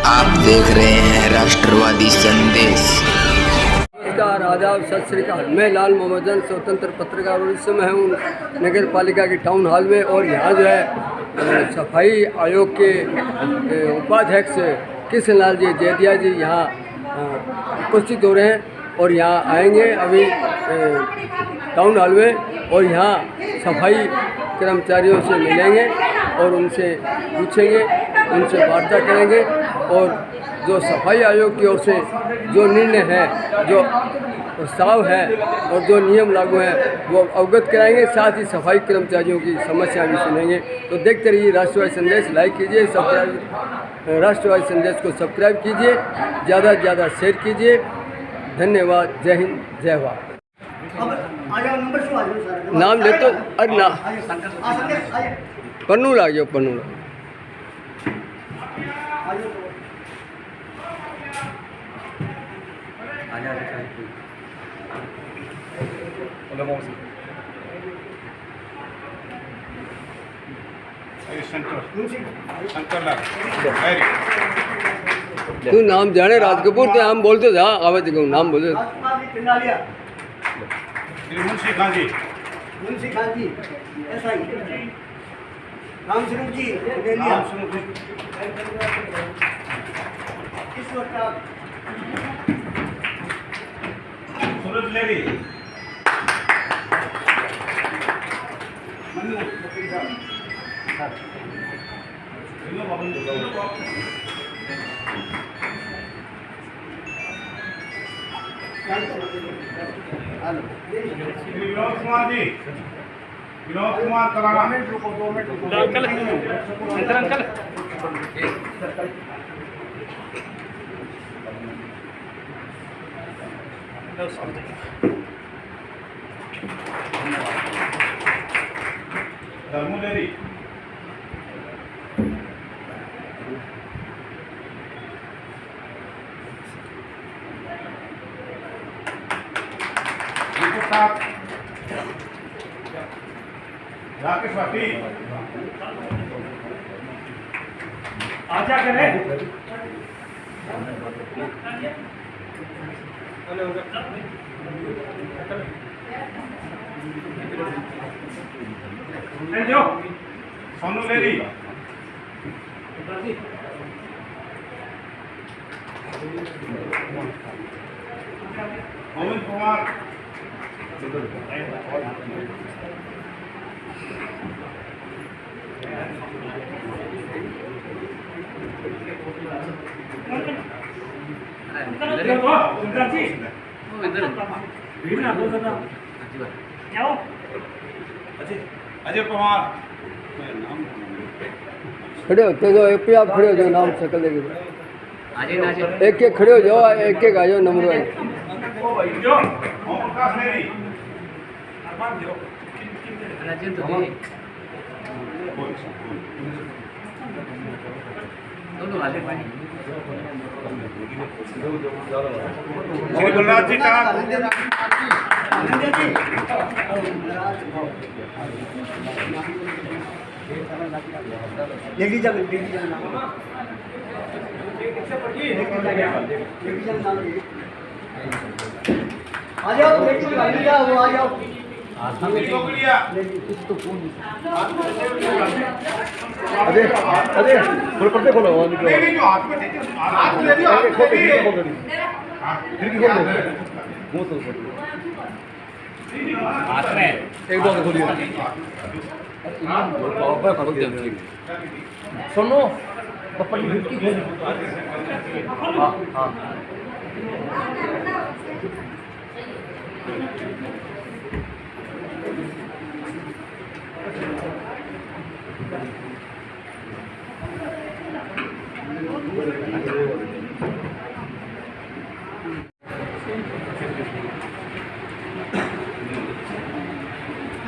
आप देख रहे हैं राष्ट्रवादी संदेश। नमस्कार, आदाब, सत श्री अकाल। मैं लाल मोहम्मदन, स्वतंत्र पत्रकार, और इस समय हूँ नगर पालिका की टाउन हॉल में। और यहाँ जो है सफाई आयोग के उपाध्यक्ष कृष्ण लाल जी जैदिया जी यहाँ उपस्थित हो रहे हैं और यहाँ आएंगे अभी टाउन हॉल में। और यहाँ सफाई कर्मचारियों से मिलेंगे और उनसे पूछेंगे, उनसे वार्ता करेंगे और जो सफाई आयोग की ओर से जो निर्णय है, जो प्रस्ताव है और जो नियम लागू हैं वो अवगत कराएंगे। साथ ही सफाई कर्मचारियों की समस्या भी सुनेंगे। तो देखते रहिए राष्ट्रवादी संदेश। लाइक कीजिए, सब्सक्राइब, राष्ट्रवादी संदेश को सब्सक्राइब कीजिए, ज़्यादा से ज़्यादा शेयर कीजिए। धन्यवाद। जय हिंद, जय भारत। नाम ले तो अरे ना पन्नू ला जाओ, पन्नू ला। तू नाम जाने राज कपूर ते हम बोलते जा आवाज को नाम बोले। मुंशी खान जी, मुंशी खान जी, एसआई राम स्वरूप जी, राम स्वरूप जी, इस वक्त आप सूरज लेवी, मन्नू वकील साहब, विनोद कुमार जी, विनोद कुमार कराना, अंकल धर्मोदेवी, राकेश भाटी, आजा करे सोनू लेरी, गोविंद कुमार, अजय कुमार, खड़े होते जो एक पे आप खड़े हो जाओ, नाम शकल देखे एक एक खड़े हो जाओ, एक एक आ जाओ नंबर वाइज। प्रकाश लेरी, श्री बलराज जी का लेडीज आ जाओ, वो आ जाओ। अरे अरे पर्दे खोलो, एक दो खोलिए। सुनो हाँ हाँ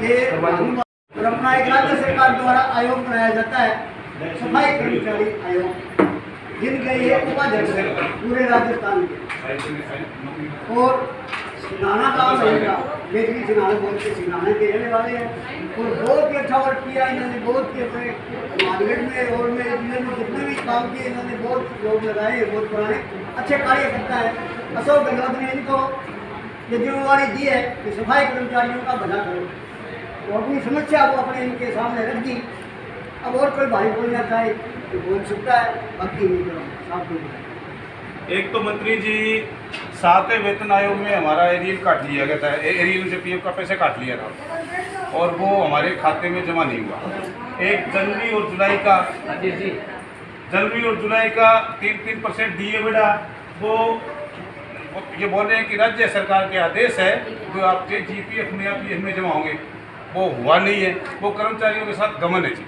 ये अपना एक राज्य सरकार द्वारा आयोग बनाया जाता है, सफाई कर्मचारी आयोग, जिनके ये उपाध्यक्ष है पूरे राजस्थान के। और सिंघाना गाँव रहेगा, बेसिकली सिंघाना बोल के सिंघाना के रहने वाले हैं और बहुत ही अच्छा वर्क किया इन्होंने। बहुत ही अपने मार्केट में और में जिले में जितने भी काम किए इन्होंने, बहुत लोग लगाए, बहुत पुराने अच्छे कार्य करता है। अशोक गहलोत ने इनको ये जिम्मेवारी दी है कि सफाई कर्मचारियों का भला करो, तो अपनी समस्या को अपने इनके सामने रख दी। अब और कोई भाई बोलना चाहे तो बोल सकता है, बाकी नहीं करो साफ बोल। एक तो मंत्री जी 7वें वेतन आयोग में हमारा एरियल काट लिया गया था, एरियल से पीएफ का पैसे काट लिया था और वो हमारे खाते में जमा नहीं हुआ। एक जनवरी और जुलाई का 3% दिए बेटा, वो ये बोल रहे हैं कि राज्य सरकार के आदेश है जो आपके जीपीएफ में या पीएफ में जमा होंगे, वो हुआ नहीं है। वो कर्मचारियों के साथ गमन है जी।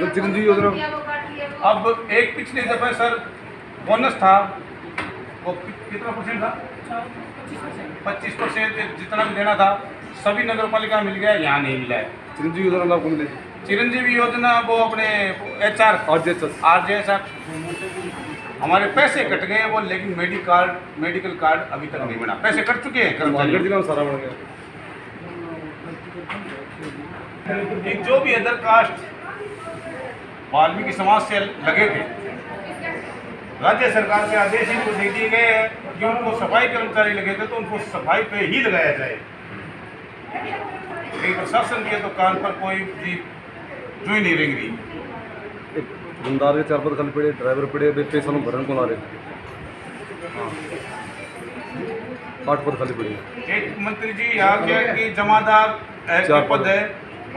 चिरंजीवी योजना अब एक पिछले दफे सर बोनस था, वो कितना परसेंट था? 25% जितना भी देना था सभी नगर पालिका मिल गया, यहाँ नहीं मिला है। चिरंजीवी योजना लाभ कौन मिले? चिरंजीवी योजना वो अपने HR RJS हमारे पैसे कट गए वो, लेकिन मेडिकल कार्ड अभी तक नहीं बना। पैसे कट चुके हैं रामगढ़ जिला में सारा बन गया। एक जो भी अदर कास्ट वाल्मीकि समाज से लगे थे, राज्य सरकार के आदेश इनको दे दिए गए हैं कि उनको सफाई कर्मचारी लगे थे तो उनको सफाई पे ही लगाया जाए। लेकिन प्रशासन के तो कान पर कोई भी जो ही नहीं रेंग रही। एक दुकानदार के 4 पद खाली पड़े, ड्राइवर पड़े, पैसा में भरन को ला रहे। 8 पद खाली पड़े। एक मंत्री जी यहाँ के कि जमादार एक पद है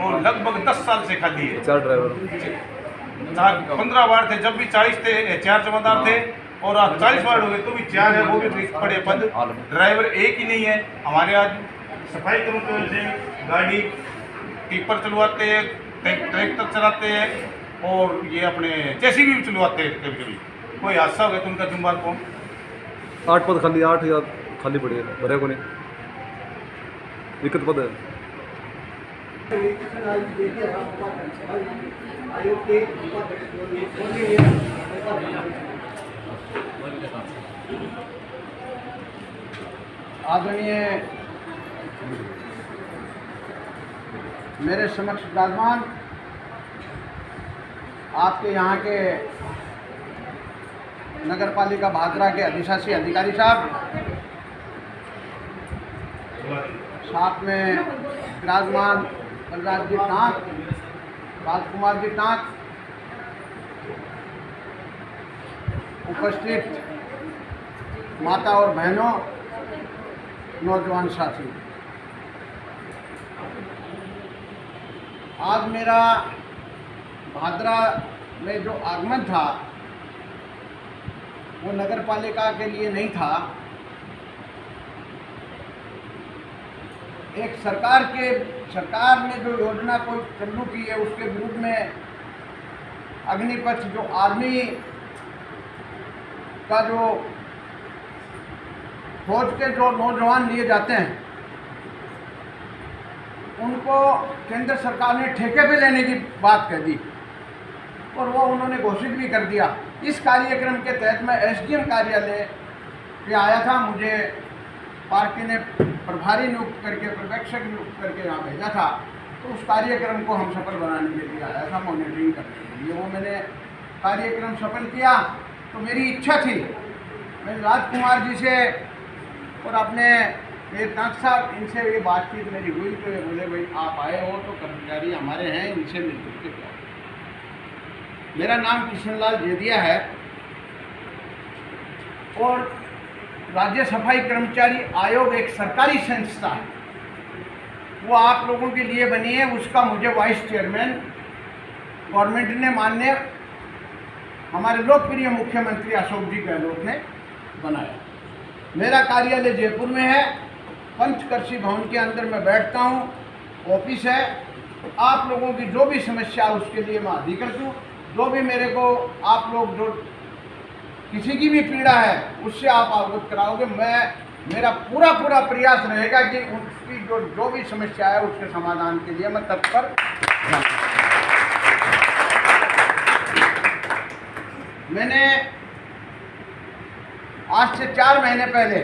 और लगभग 10 साल से खाली है। 4 ड्राइवर 15 वार्ड थे, जब भी 40 थे 4 जमादार थे और आज 40 वार्ड हो गए तो भी 4 है, वो भी रिक्त पड़े पद। ड्राइवर एक ही नहीं है हमारे। आज सफाई कर्मचारी से गाड़ी टिप्पर चलवाते हैं, ट्रैक्टर चलाते हैं और ये अपने जेसीबी भी चलवाते हैं। कभी कभी कोई हादसा हो गया तो उनका जिम्मेदार कौन? 8 पद खाली, 8 या खाली पड़े, भरे को नहीं। दिक्कत पद है। आदरणीय मेरे समक्ष विराजमान आपके यहाँ के नगर पालिका भादरा के अधिशासी अधिकारी साहब, साथ में विराजमान बलराज जी टाँक, राजकुमार जी टाँक, उपस्थित माता और बहनों, नौजवान साथी, आज मेरा भादरा में जो आगमन था वो नगर पालिका के लिए नहीं था। एक सरकार ने जो योजना को चालू की है उसके विरुद्ध में अग्निपथ जो आर्मी का जो फौज के जो नौजवान लिए जाते हैं उनको केंद्र सरकार ने ठेके पे लेने की बात कह दी और वो उन्होंने घोषित भी कर दिया। इस कार्यक्रम के तहत मैं SDM कार्यालय पे आया था, मुझे पार्टी ने प्रभारी नियुक्त करके, पर्यवेक्षक नियुक्त करके यहाँ भेजा था, तो उस कार्यक्रम को हम सफल बनाने के लिए आया था, मॉनिटरिंग करने के लिए। वो मैंने कार्यक्रम सफल किया। तो मेरी इच्छा थी, मैं राजकुमार जी से और अपने मेरे टाँक साहब, इनसे ये बातचीत मेरी हुई तो ये बोले भाई आप आए हो तो कर्मचारी हमारे हैं, इनसे मिलकर के जाओ। मेरा नाम किशनलाल जेदिया है और राज्य सफाई कर्मचारी आयोग एक सरकारी संस्था है, वो आप लोगों के लिए बनी है। उसका मुझे वाइस चेयरमैन गवर्नमेंट ने, माननीय हमारे लोकप्रिय मुख्यमंत्री अशोक जी गहलोत ने बनाया। मेरा कार्यालय जयपुर में है, पंचकर्षी भवन के अंदर मैं बैठता हूँ, ऑफिस है। आप लोगों की जो भी समस्या उसके लिए मैं अधिकृत हूँ। जो भी मेरे को आप लोग जो किसी की भी पीड़ा है उससे आप अवगत कराओगे, मेरा पूरा प्रयास रहेगा कि उसकी जो भी समस्या है उसके समाधान के लिए मैं तत्पर। मैंने आज से 4 महीने पहले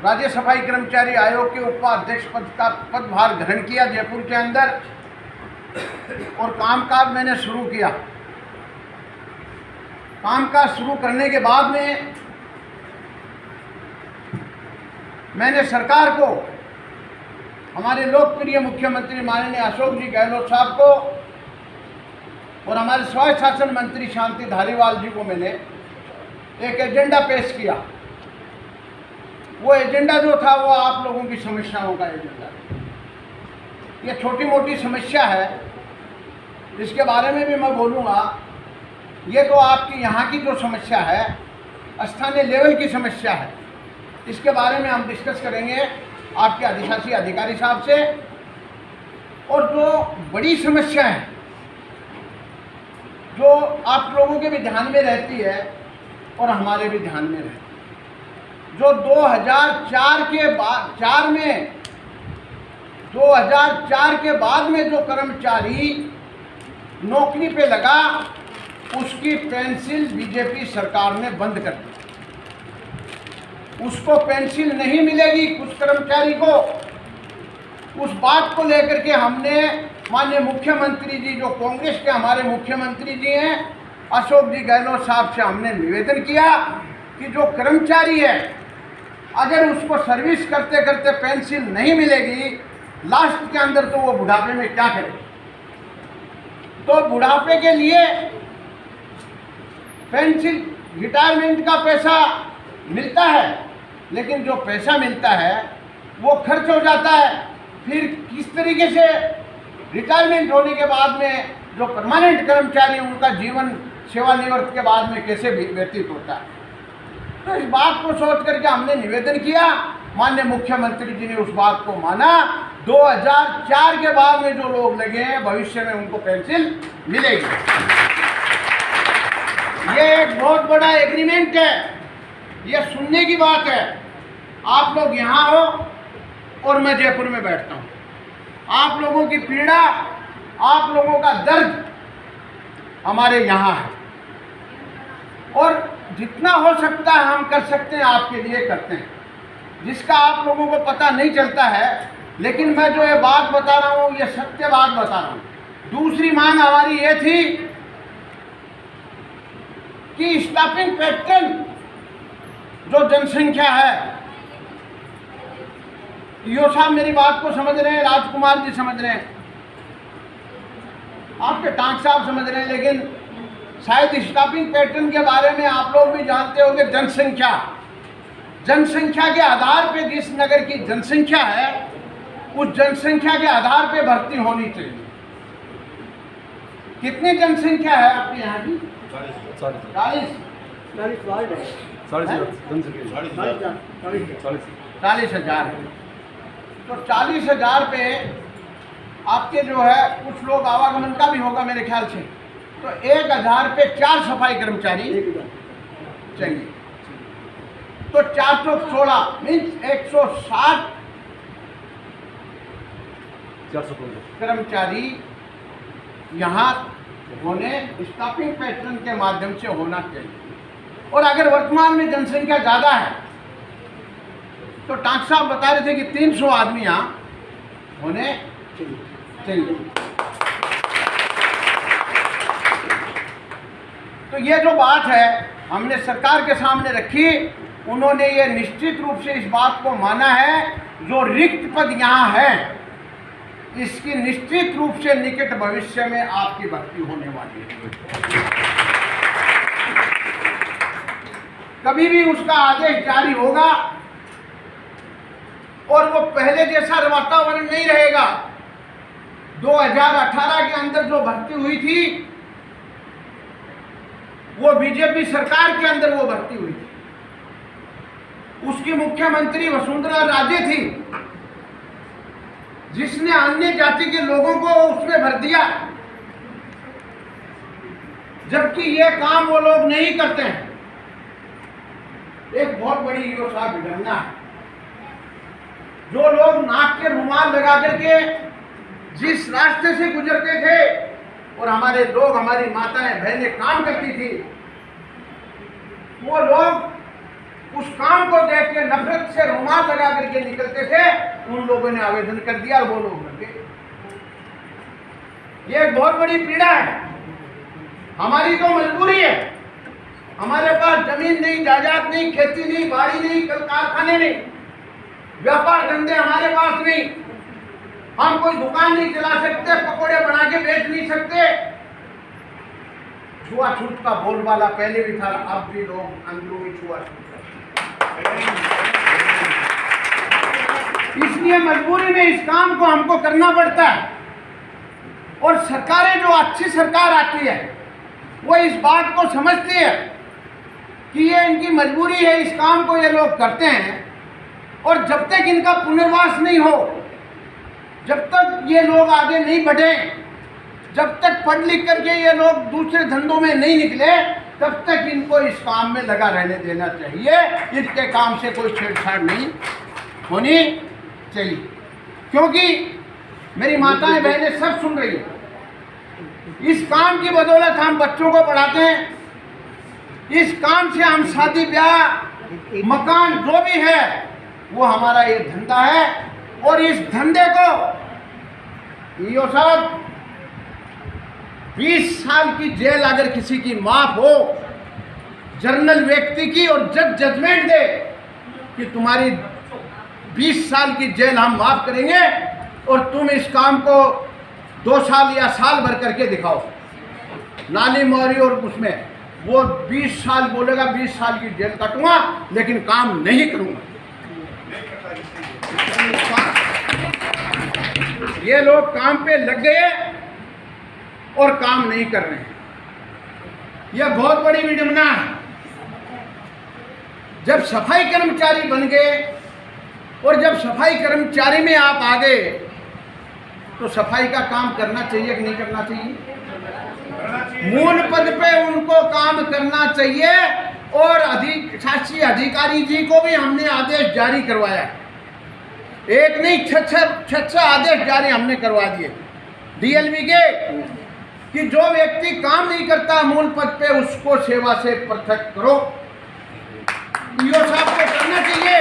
राज्य सफाई कर्मचारी आयोग के उपाध्यक्ष पद का पदभार ग्रहण किया जयपुर के अंदर, और कामकाज मैंने शुरू किया। कामकाज शुरू करने के बाद में मैंने सरकार को, हमारे लोकप्रिय मुख्यमंत्री माननीय अशोक जी गहलोत साहब को और हमारे स्वायत्त शासन मंत्री शांति धारीवाल जी को मैंने एक एजेंडा पेश किया। वो एजेंडा जो था वो आप लोगों की समस्याओं का एजेंडा। ये छोटी मोटी समस्या है, इसके बारे में भी मैं बोलूँगा। ये तो आपकी यहाँ की जो समस्या है, स्थानीय लेवल की समस्या है, इसके बारे में हम डिस्कस करेंगे आपके अधिशासी अधिकारी साहब से। और जो बड़ी समस्या है जो आप लोगों के भी ध्यान में रहती है और हमारे भी ध्यान में रहती है, जो 2004 के बाद में जो कर्मचारी नौकरी पे लगा, उसकी पेंशन बीजेपी सरकार ने बंद कर दी। उसको पेंशन नहीं मिलेगी कुछ कर्मचारी को। उस बात को लेकर के हमने माननीय मुख्यमंत्री जी, जो कांग्रेस के हमारे मुख्यमंत्री जी हैं, अशोक जी गहलोत साहब से हमने निवेदन किया कि जो कर्मचारी है, अगर उसको सर्विस करते करते पेंशन नहीं मिलेगी लास्ट के अंदर, तो वो बुढ़ापे में क्या करे। तो बुढ़ापे के लिए पेंशन, रिटायरमेंट का पैसा मिलता है, लेकिन जो पैसा मिलता है वो खर्च हो जाता है। फिर किस तरीके से रिटायरमेंट होने के बाद में जो परमानेंट कर्मचारी हैं, उनका जीवन सेवानिवृत्त के बाद में कैसे व्यतीत होता है। तो इस बात को सोच करके हमने निवेदन किया। माननीय मुख्यमंत्री जी ने उस बात को माना। 2004 के बाद में जो लोग लगे हैं, भविष्य में उनको पेंशन मिलेगी। ये एक बहुत बड़ा एग्रीमेंट है, ये सुनने की बात है। आप लोग यहाँ हो और मैं जयपुर में बैठता हूँ। आप लोगों की पीड़ा, आप लोगों का दर्द हमारे यहाँ है, और जितना हो सकता है हम कर सकते हैं, आपके लिए करते हैं, जिसका आप लोगों को पता नहीं चलता है। लेकिन मैं जो ये बात बता रहा हूँ, ये सत्य बात बता रहा हूँ। दूसरी मांग हमारी ये थी कि स्टाफिंग पैटर्न, जो जनसंख्या है, यो साहब मेरी बात को समझ रहे हैं, राजकुमार जी समझ रहे हैं, आपके टांक साहब समझ रहे हैं, लेकिन शायद स्टाफिंग पैटर्न के बारे में आप लोग भी जानते होंगे। जनसंख्या के आधार पे, जिस नगर की जनसंख्या है, उस जनसंख्या के आधार पे भर्ती होनी चाहिए। कितनी जनसंख्या है आपके यहाँ की? 40,000 है। तो 40,000 पे आपके जो है कुछ लोग आवागमन का भी होगा मेरे ख्याल से, तो 1,000 पे 4 सफाई कर्मचारी चाहिए। तो 416 मीन्स 160 कर्मचारी यहाँ होने, स्टाफिंग पैटर्न के माध्यम से होना चाहिए। और अगर वर्तमान में जनसंख्या ज़्यादा है, तो टांक साहब बता रहे थे कि 300 आदमी यहाँ होने चाहिए। तो ये जो बात है हमने सरकार के सामने रखी। उन्होंने ये निश्चित रूप से इस बात को माना है, जो रिक्त पद यहाँ है, इसकी निश्चित रूप से निकट भविष्य में आपकी भर्ती होने वाली है। कभी भी उसका आदेश जारी होगा और वो पहले जैसा वातावरण नहीं रहेगा। 2018 के अंदर जो भर्ती हुई थी, वो बीजेपी सरकार के अंदर वो भर्ती हुई थी। उसकी मुख्यमंत्री वसुंधरा राजे थी, जिसने अन्य जाति के लोगों को उसमें भर दिया, जबकि ये काम वो लोग नहीं करते हैं। एक बहुत बड़ी यो साहब विडंबना है। जो लोग नाक के रुमाल लगा करके जिस रास्ते से गुजरते थे, और हमारे लोग, हमारी माताएं बहनें काम करती थी, वो लोग उस काम को देख के नफरत से रुमाल लगा करके निकलते थे। उन लोगों ने आवेदन कर दिया और वो लोग मर गए। ये एक बहुत बड़ी पीड़ा है। हमारी तो मजबूरी है, हमारे पास जमीन नहीं, जायदाद नहीं, खेती नहीं, बाड़ी नहीं, कल कारखाने नहीं, व्यापार धंधे हमारे पास नहीं, हम कोई दुकान नहीं चला सकते, पकोड़े बना के बेच नहीं सकते। छुआछूत का बोलबाला पहले भी था, अब भी लोग अंदरूनी छुआछूत करते। इसलिए मजबूरी में इस काम को हमको करना पड़ता है। और सरकारें, जो अच्छी सरकार आती है, वो इस बात को समझती है कि ये इनकी मजबूरी है, इस काम को ये लोग करते हैं। और जब तक इनका पुनर्वास नहीं हो, जब तक ये लोग आगे नहीं बढ़े, जब तक पढ़ लिख करके ये लोग दूसरे धंधों में नहीं निकले, तब तक इनको इस काम में लगा रहने देना चाहिए। इनके काम से कोई छेड़छाड़ नहीं होनी चाहिए, क्योंकि मेरी माताएं बहनें सब सुन रही हैं। इस काम की बदौलत हम बच्चों को पढ़ाते हैं, इस काम से हम शादी ब्याह मकान जो भी है वो हमारा ये धंधा है। और इस धंधे को ईओ साहब 20 साल की जेल अगर किसी की माफ हो, जर्नल व्यक्ति की, और जज जजमेंट दे कि तुम्हारी 20 साल की जेल हम माफ करेंगे और तुम इस काम को 2 साल या साल भर करके दिखाओ, नाली मोहरी और उसमें, वो 20 साल बोलेगा 20 साल की जेल कटूंगा लेकिन काम नहीं करूंगा। ये लोग काम पे लग गए और काम नहीं कर रहे हैं। यह बहुत बड़ी विडंबना है। जब सफाई कर्मचारी बन गए और जब सफाई कर्मचारी में आप आ गए तो सफाई का काम करना चाहिए कि नहीं करना चाहिए? मूल पद पे उनको काम करना चाहिए। और शासी अधिकारी जी को भी हमने आदेश जारी करवाया, एक नहीं 6 आदेश जारी हमने करवा दिए डीएलवी के, कि जो व्यक्ति काम नहीं करता मूल पद पे उसको सेवा से पृथक करो। ईओ साहब को करना चाहिए,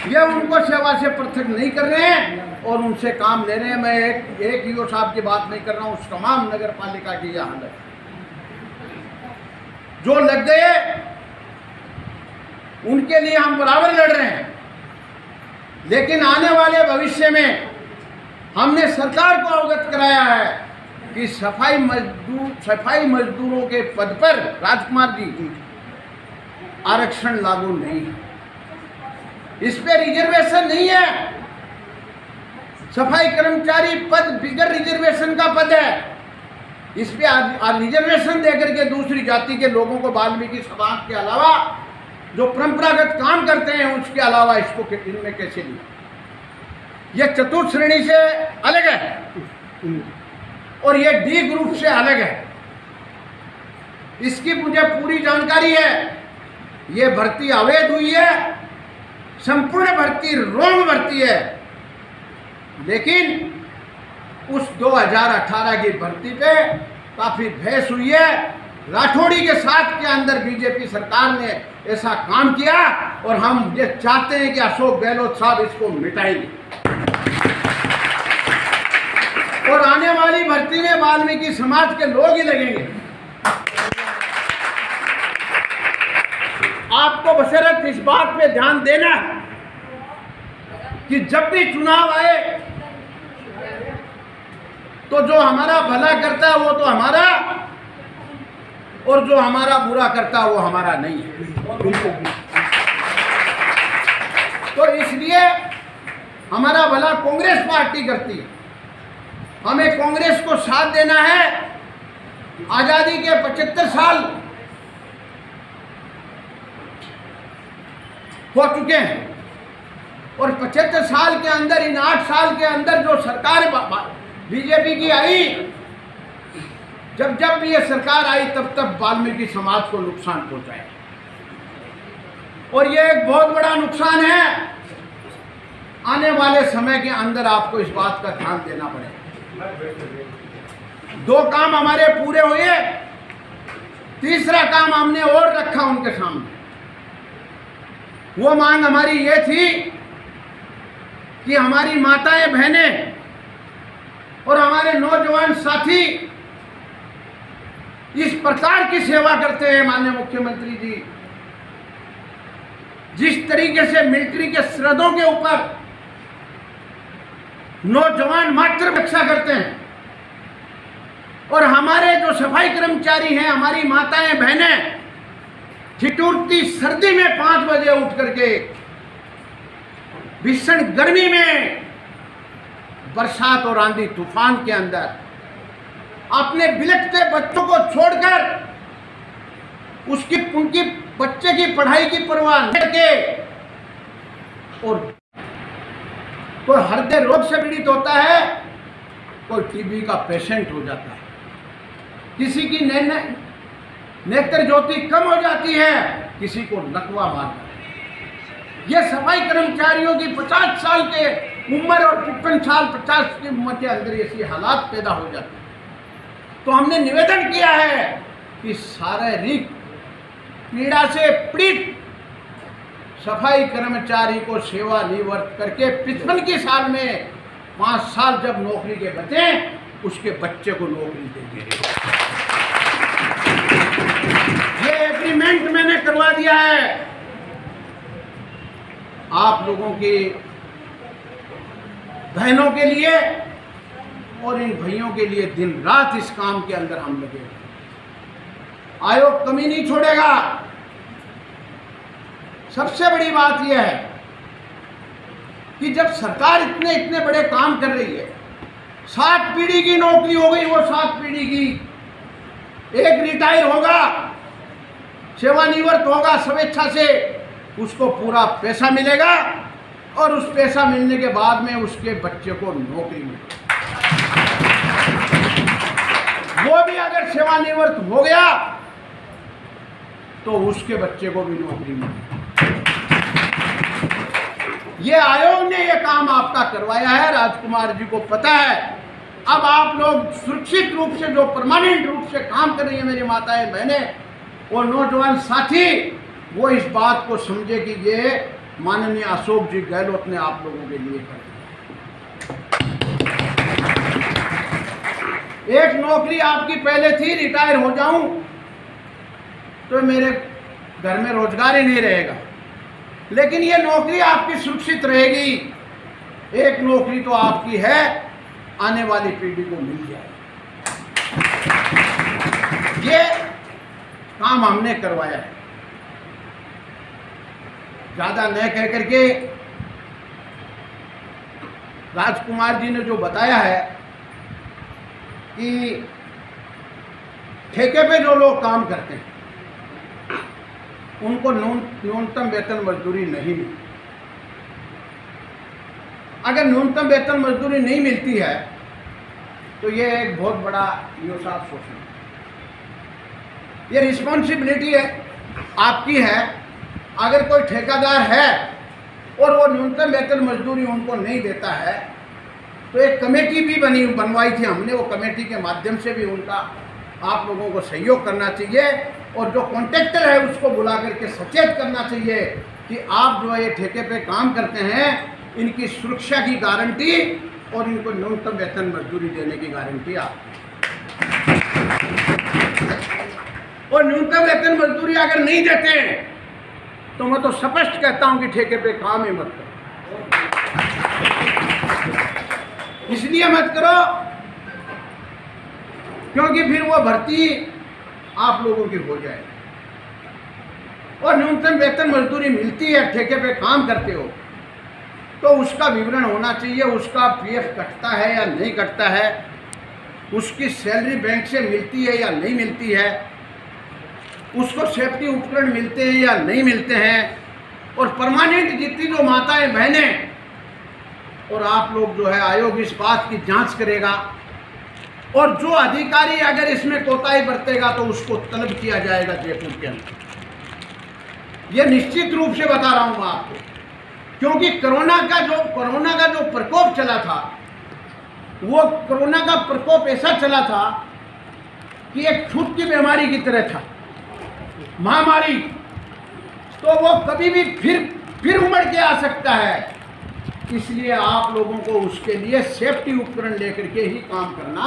ये उनको सेवा से पृथक नहीं कर रहे हैं और उनसे काम ले रहे हैं। मैं एक ईओ साहब की बात नहीं कर रहा हूँ, तमाम नगर पालिका की यह हालत है। जो लग गए उनके लिए हम बराबर लड़ रहे हैं, लेकिन आने वाले भविष्य में हमने सरकार को अवगत कराया है कि सफाई मजदूरों के पद पर राजकुमार जी आरक्षण लागू नहीं है, इस पे रिजर्वेशन नहीं है। सफाई कर्मचारी पद बिगर रिजर्वेशन का पद है, इस पे रिजर्वेशन देकर के दूसरी जाति के लोगों को वाल्मीकि समाज के अलावा जो परंपरागत काम करते हैं उसके अलावा इसको इनमें कैसे लिया? यह चतुर्थ श्रेणी से अलग है और यह डी ग्रुप से अलग है। इसकी मुझे पूरी जानकारी है। ये भर्ती अवैध हुई है, संपूर्ण भर्ती रोंग भर्ती है। लेकिन उस 2018 की भर्ती पे काफ़ी बहस हुई है। राठौड़ी के साथ के अंदर बीजेपी सरकार ने ऐसा काम किया और हम ये चाहते हैं कि अशोक गहलोत साहब इसको मिटाएंगे और आने वाली भर्ती में वाल्मीकि समाज के लोग ही लगेंगे। आपको बशर्त इस बात पे ध्यान देना है कि जब भी चुनाव आए तो जो हमारा भला करता है वो तो हमारा, और जो हमारा बुरा करता है वो हमारा नहीं है। तो इसलिए हमारा भला कांग्रेस पार्टी करती है, हमें कांग्रेस को साथ देना है। आज़ादी के 75 साल हो चुके हैं और 75 साल के अंदर, इन 8 साल के अंदर जो सरकार बीजेपी की आई, जब भी ये सरकार आई तब वाल्मीकि समाज को नुकसान पहुंचाया और ये एक बहुत बड़ा नुकसान है। आने वाले समय के अंदर आपको इस बात का ध्यान देना पड़ेगा। 2 काम हमारे पूरे हुए, तीसरा काम हमने और रखा उनके सामने। वो मांग हमारी ये थी कि हमारी माताएं बहनें और हमारे नौजवान साथी इस प्रकार की सेवा करते हैं माननीय मुख्यमंत्री जी, जिस तरीके से मिलिट्री के सरहदों के ऊपर नौजवान मातृरक्षा करते हैं और हमारे जो सफाई कर्मचारी हैं, हमारी माताएं बहनें ठिठुरती सर्दी में 5 बजे उठ करके भीषण गर्मी में, बरसात और आंधी तूफान के अंदर अपने बिलखते बच्चों को छोड़कर उनकी बच्चे की पढ़ाई की परवाह न करके, और कोई हृदय रोग से पीड़ित होता है, कोई टीबी का पेशेंट हो जाता है, किसी की नेत्र ज्योति कम हो जाती है, किसी को लकवा मारता है। ये सफाई कर्मचारियों की 50 साल के उम्र और 53 साल 50 की उम्र के अंदर ऐसी हालात पैदा हो जाते हैं। तो हमने निवेदन किया है कि शारीरिक पीड़ा से पीड़ित सफाई कर्मचारी को सेवानिवृत्त करके 55 साल में 5 साल जब नौकरी के बचे, उसके बच्चे को नौकरी देंगे। ये एग्रीमेंट मैंने करवा दिया है। आप लोगों की बहनों के लिए और इन भाइयों के लिए दिन रात इस काम के अंदर हम लगे। आयोग कमी नहीं छोड़ेगा। सबसे बड़ी बात यह है कि जब सरकार इतने बड़े काम कर रही है, 7 पीढ़ी की नौकरी हो गई, वो 7 पीढ़ी की, एक रिटायर होगा, सेवानिवृत्त होगा स्वेच्छा से, उसको पूरा पैसा मिलेगा और उस पैसा मिलने के बाद में उसके बच्चे को नौकरी मिलेगी। वो भी अगर सेवानिवृत्त हो गया तो उसके बच्चे को भी नौकरी मिलेगी। ये आयोग ने ये काम आपका करवाया है, राजकुमार जी को पता है। अब आप लोग सुरक्षित रूप से, जो परमानेंट रूप से काम कर रही है मेरी माताएं बहनें और नौजवान साथी, वो इस बात को समझे कि ये माननीय अशोक जी गहलोत ने आप लोगों के लिए कर दिया। एक नौकरी आपकी पहले थी, रिटायर हो जाऊं तो मेरे घर में रोजगार ही नहीं रहेगा, लेकिन ये नौकरी आपकी सुरक्षित रहेगी। एक नौकरी तो आपकी है, आने वाली पीढ़ी को मिल जाए। ये काम हमने करवाया है। ज़्यादा न कह करके राजकुमार जी ने जो बताया है कि ठेके पे जो लोग काम करते हैं उनको न्यूनतम वेतन मजदूरी नहीं मिलती। अगर न्यूनतम वेतन मजदूरी नहीं मिलती है तो ये एक बहुत बड़ा योसाफ शोषण, ये रिस्पॉन्सिबिलिटी है आपकी है। अगर कोई ठेकेदार है और वो न्यूनतम वेतन मजदूरी उनको नहीं देता है तो एक कमेटी भी बनवाई थी हमने। वो कमेटी के माध्यम से भी उनका आप लोगों को सहयोग करना चाहिए और जो कॉन्ट्रैक्टर है उसको बुला करके सचेत करना चाहिए कि आप जो ये ठेके पे काम करते हैं, इनकी सुरक्षा की गारंटी और इनको न्यूनतम वेतन मजदूरी देने की गारंटी आप। और न्यूनतम वेतन मजदूरी अगर नहीं देते तो मैं तो स्पष्ट कहता हूं कि ठेके पे काम ही मत करो। इसलिए मत करो क्योंकि फिर वो भर्ती आप लोगों की हो जाए। और न्यूनतम वेतन मजदूरी मिलती है, ठेके पे काम करते हो तो उसका विवरण होना चाहिए। उसका पीएफ कटता है या नहीं कटता है, उसकी सैलरी बैंक से मिलती है या नहीं मिलती है, उसको सेफ्टी उपकरण मिलते हैं या नहीं मिलते हैं, और परमानेंट जितनी जो माताएं बहनें और आप लोग जो है आयोग इस बात की जांच करेगा और जो अधिकारी अगर इसमें कोताही बरतेगा तो उसको तलब किया जाएगा जयपुर के अंदर। यह निश्चित रूप से बता रहा हूं मैं आपको, क्योंकि कोरोना का जो प्रकोप चला था, वो कोरोना का प्रकोप ऐसा चला था कि एक छूत की बीमारी की तरह था, महामारी, तो वो कभी भी फिर उमड़ के आ सकता है। इसलिए आप लोगों को उसके लिए सेफ्टी उपकरण लेकर के ही काम करना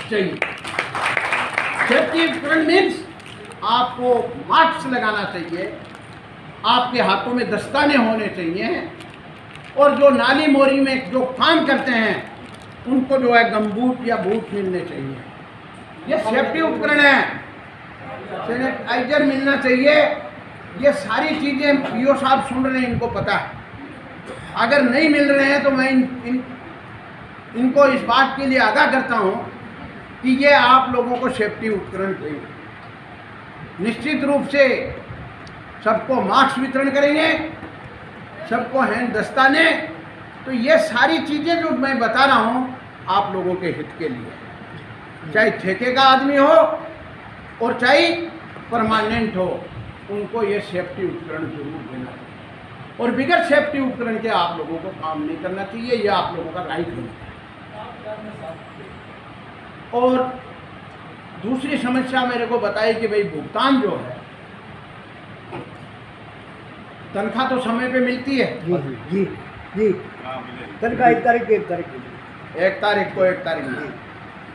चाहिए। सेफ्टी उपकरण मीन्स आपको मास्क लगाना चाहिए, आपके हाथों में दस्ताने होने चाहिए, और जो नाली मोरी में जो काम करते हैं उनको जो है गमबूट या बूट मिलने चाहिए। ये सेफ्टी उपकरण है। सैनिटाइजर मिलना चाहिए। ये सारी चीज़ें पीओ साहब सुन रहे हैं, इनको पता है। अगर नहीं मिल रहे हैं तो मैं इनको इस बात के लिए आगाह करता हूँ कि ये आप लोगों को सेफ्टी उपकरण चाहिए। निश्चित रूप से सबको मास्क वितरण करेंगे, सबको हैंड दस्ताने। तो ये सारी चीज़ें जो मैं बता रहा हूँ आप लोगों के हित के लिए, चाहे ठेके का आदमी हो और चाहे परमानेंट हो, उनको ये सेफ्टी उपकरण जरूर देना चाहिए। और बिगैर सेफ्टी उपकरण के आप लोगों को काम नहीं करना चाहिए, ये आप लोगों का राइट है। और दूसरी समस्या मेरे को बताई कि भाई भुगतान जो है, तनख्वाह तो समय पे मिलती है। जी जी, तनख्वाह 1 तारीख की 1 तारीख की 1 तारीख को 1 तारीख में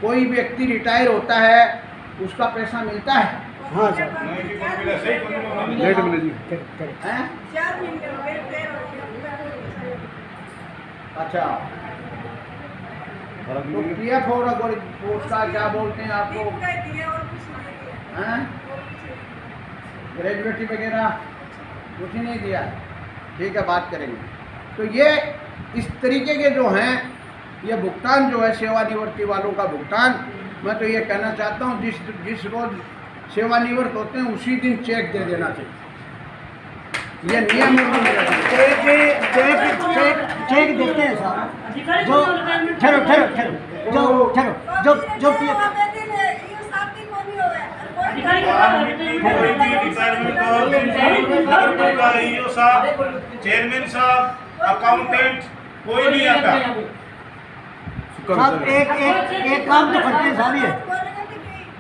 कोई व्यक्ति रिटायर होता है, उसका पैसा मिलता है। हाँ सर, लेट मिले जी। हैं? अच्छा, तो पीएफ और उसका क्या बोलते हैं आपको, हैं? ग्रेजुएटी वगैरह कुछ ही नहीं दिया। ठीक है, बात करेंगे। तो ये इस तरीके के जो हैं, ये भुगतान जो है सेवानिवृत्ति वालों का भुगतान, मैं तो ये कहना चाहता हूँ जिस रोज सेवानिवृत्त होते हैं उसी दिन चेक दे देना चाहिए। ये नियम चेक देते हैं साहब। जो जो चेयरमैन साहब, अकाउंटेंट, कोई नहीं आता। साहब एक काम तो करते हैं साहब, ये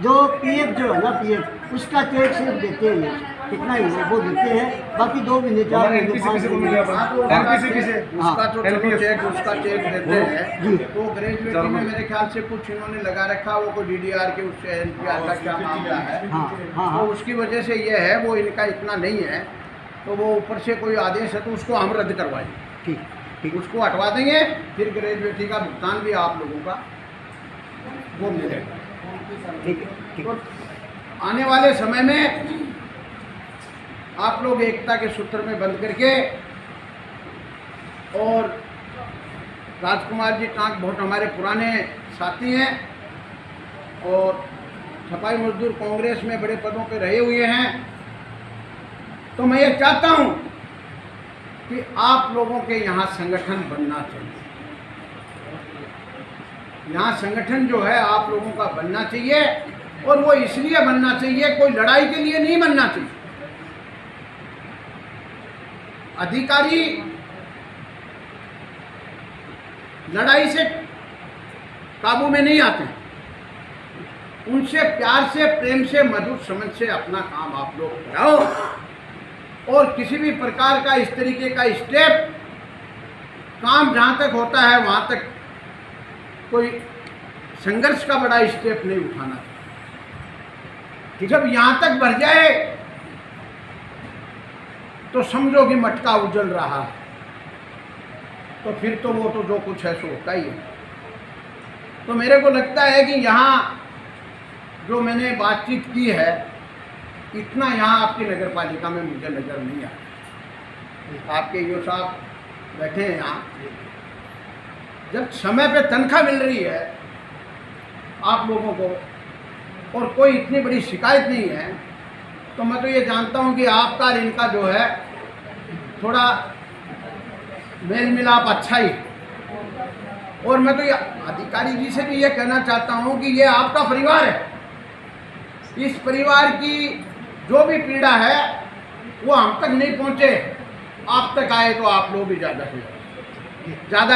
जो पीएफ जो है ना, पीएफ उसका चेक सिर्फ देते हैं, कितना ही है वो देते हैं, बाकी 2 महीने 4 महीने 5 महीने उसका तो चलो चेक उसका चेक देते हैं। तो ग्रेजुएटी में मेरे ख्याल से कुछ इन्होंने लगा रखा, वो कोई डीडीआर के उससे एनपीआर का क्या मामला है, तो उसकी वजह से ये है, वो इनका इतना नहीं है। तो वो ऊपर से कोई आदेश है तो उसको हम रद्द करवाएंगे। ठीक, उसको हटवा देंगे, फिर ग्रेजुएटी का भुगतान भी आप लोगों का वो मिलेगा। ठीक है। तो आने वाले समय में आप लोग एकता के सूत्र में बंद करके, और राजकुमार जी टांक बहुत हमारे पुराने साथी हैं और सफाई मजदूर कांग्रेस में बड़े पदों पे रहे हुए हैं, तो मैं ये चाहता हूँ कि आप लोगों के यहाँ संगठन बनना चाहिए। यहाँ संगठन जो है आप लोगों का बनना चाहिए, और वो इसलिए बनना चाहिए, कोई लड़ाई के लिए नहीं बनना चाहिए। अधिकारी लड़ाई से काबू में नहीं आते, उनसे प्यार से, प्रेम से, मधुर समझ से अपना काम आप लोग कराओ, और किसी भी प्रकार का इस तरीके का स्टेप, काम जहाँ तक होता है वहाँ तक कोई संघर्ष का बड़ा स्टेप नहीं उठाना। जब यहाँ तक बढ़ जाए तो समझो कि मटका उजल रहा है, तो फिर तो वो तो जो कुछ है सो होता ही है। तो मेरे को लगता है कि यहाँ जो मैंने बातचीत की है, इतना यहाँ आपकी नगर पालिका में मुझे नज़र नहीं आया। आपके यो साहब बैठे हैं यहाँ, जब समय पे तनख्वाह मिल रही है आप लोगों को और कोई इतनी बड़ी शिकायत नहीं है, तो मैं तो ये जानता हूँ कि आपका और इनका जो है थोड़ा मेल मिलाप अच्छा ही। और मैं तो ये अधिकारी जी से भी ये कहना चाहता हूँ कि ये आपका परिवार है, इस परिवार की जो भी पीड़ा है वो हम तक नहीं पहुँचे, आप तक आए तो आप लोग भी ज़्यादा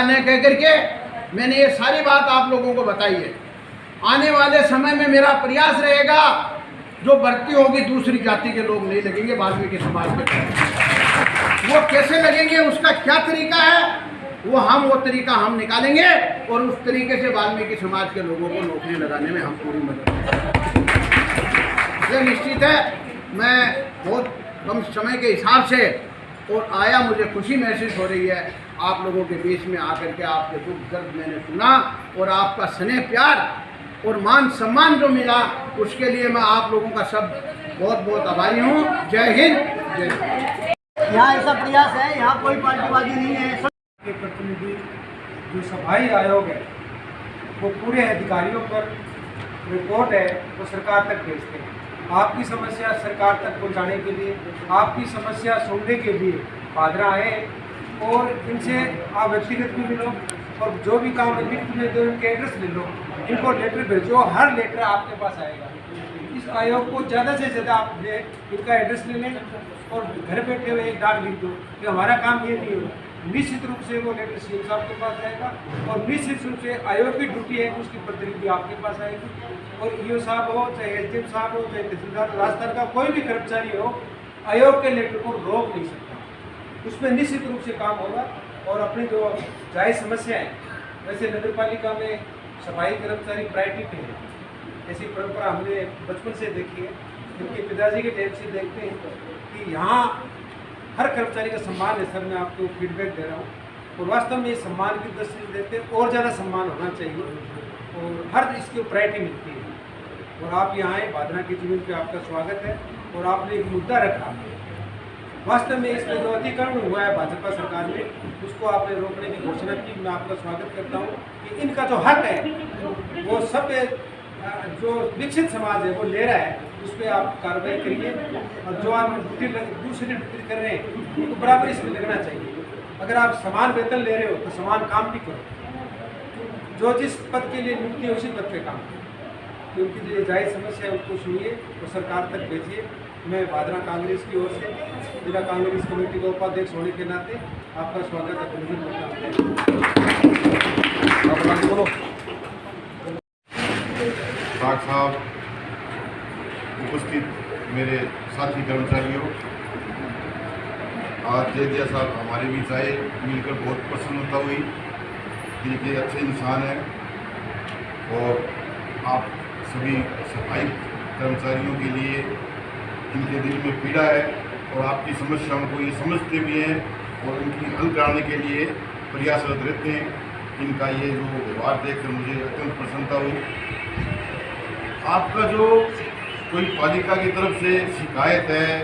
न कह करके मैंने ये सारी बात आप लोगों को बताई है। आने वाले समय में मेरा प्रयास रहेगा, जो भर्ती होगी दूसरी जाति के लोग नहीं लगेंगे, वाल्मीकि समाज के तहत। वो कैसे लगेंगे, उसका क्या तरीका है, वो तरीका हम निकालेंगे और उस तरीके से वाल्मीकि समाज के लोगों को नौकरी लगाने में हम पूरी मदद करेंगे। ये निश्चित है। मैं बहुत कम समय के हिसाब से और आया, मुझे खुशी महसूस हो रही है आप लोगों के बीच में आकर के। आपके दुख दर्द मैंने सुना और आपका स्नेह प्यार और मान सम्मान जो मिला, उसके लिए मैं आप लोगों का सब बहुत बहुत आभारी हूँ। जय हिंद, जय हिंद। यहाँ ऐसा प्रयास है, यहाँ कोई पार्टीबाजी नहीं है। के प्रतिनिधि जो सफाई आयोग है वो पूरे अधिकारियों पर रिपोर्ट है वो सरकार तक भेजते हैं। आपकी समस्या सरकार तक पहुंचाने के लिए, आपकी समस्या सुनने के लिए पादरा आए और इनसे आप व्यक्तिगत भी मिलो और जो भी काम लिखित में दो, इनके एड्रेस ले लो, इनको लेटर भेजो, हर लेटर आपके पास आएगा। इस आयोग को ज़्यादा से ज़्यादा आप इनका एड्रेस ले लें और घर बैठे हुए एक डाक लिख दो कि हमारा काम ये नहीं होगा। निश्चित रूप से वो लेटर सीएम साहब के पास जाएगा और निश्चित रूप से आयोग की ड्यूटी है उसकी प्रतिनिधि आपके पास आएगी। और ईओ साहब हो, चाहे एसडीएम साहब हो, चाहे तहसीलदार राजस्थान का कोई भी कर्मचारी हो, आयोग के लेटर को रोक नहीं सकता। उसमें निश्चित रूप से काम होगा और अपनी जो जायज़ समस्या है, वैसे नगर पालिका में सफाई कर्मचारी प्रायोरिटी पे है। ऐसी परंपरा हमने बचपन से देखी है, उनके पिताजी के टाइम से देखते हैं कि यहाँ हर कर्मचारी का सम्मान है। सर, मैं आपको फीडबैक दे रहा हूँ और वास्तव में ये सम्मान की दृष्टि देते हैं और ज़्यादा सम्मान होना चाहिए और हर इसकी प्रायोरिटी मिलती है। और आप यहाँ आए, बादरा की जमीन पे आपका स्वागत है और आपने एक मुद्दा रखा। वास्तव में इसमें जो अतिक्रमण हुआ है भाजपा सरकार में, उसको आपने रोकने की घोषणा की। मैं आपका स्वागत करता हूँ कि इनका जो हक है वो सब जो विकसित समाज है वो ले रहा है, उस पर आप कार्रवाई करिए। और जो आप दूसरी ड्यूटी कर रहे हैं उनको बराबर इसमें लगना चाहिए। अगर आप समान वेतन ले रहे हो तो समान काम भी करो। जो जिस पद के लिए नियुक्ति है उसी पद पे काम करो। उनकी जो जायज़ समस्या है उसको सुनिए और सरकार तक भेजिए। मैं बादरा कांग्रेस की ओर से जिला कांग्रेस कमेटी का उपाध्यक्ष होने के नाते आपका स्वागत है। साहब, उपस्थित मेरे साथी कर्मचारियों, आज जयदिया साहब हमारे बीच आए, मिलकर बहुत प्रसन्नता हुई। दिल के अच्छे इंसान हैं और आप सभी सफाई कर्मचारियों के लिए इनके दिल में पीड़ा है और आपकी समस्याओं को ये समझते भी हैं और उनकी हल कराने के लिए प्रयासरत रहते हैं। इनका ये जो व्यवहार देखकर मुझे अत्यंत प्रसन्नता हुई। आपका जो कोई पालिका की तरफ से शिकायत है,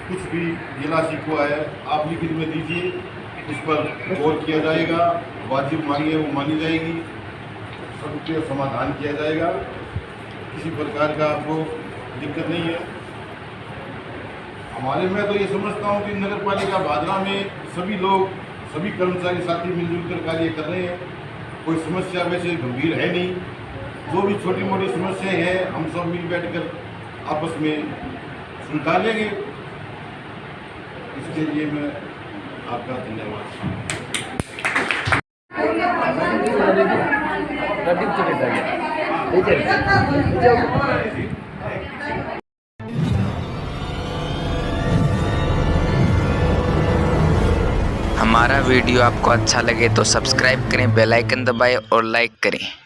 कुछ भी जिला शिकवा है, आप लिखित में दीजिए, उस पर गौर किया जाएगा। वाजिब मांगे वो मानी जाएगी, सबके समाधान किया जाएगा। किसी प्रकार का आपको दिक्कत नहीं है। हमारे मैं तो ये समझता हूँ कि नगर पालिका बादरा में सभी लोग, सभी कर्मचारी साथी मिलजुल कर कार्य कर रहे हैं। कोई समस्या वैसे गंभीर है नहीं। जो भी छोटी मोटी समस्याएं हैं हम सब मिल बैठ कर आपस में सुलझा लेंगे। इसके लिए मैं आपका धन्यवाद। हमारा वीडियो आपको अच्छा लगे तो सब्सक्राइब करें, बेल आइकन दबाएं और लाइक करें।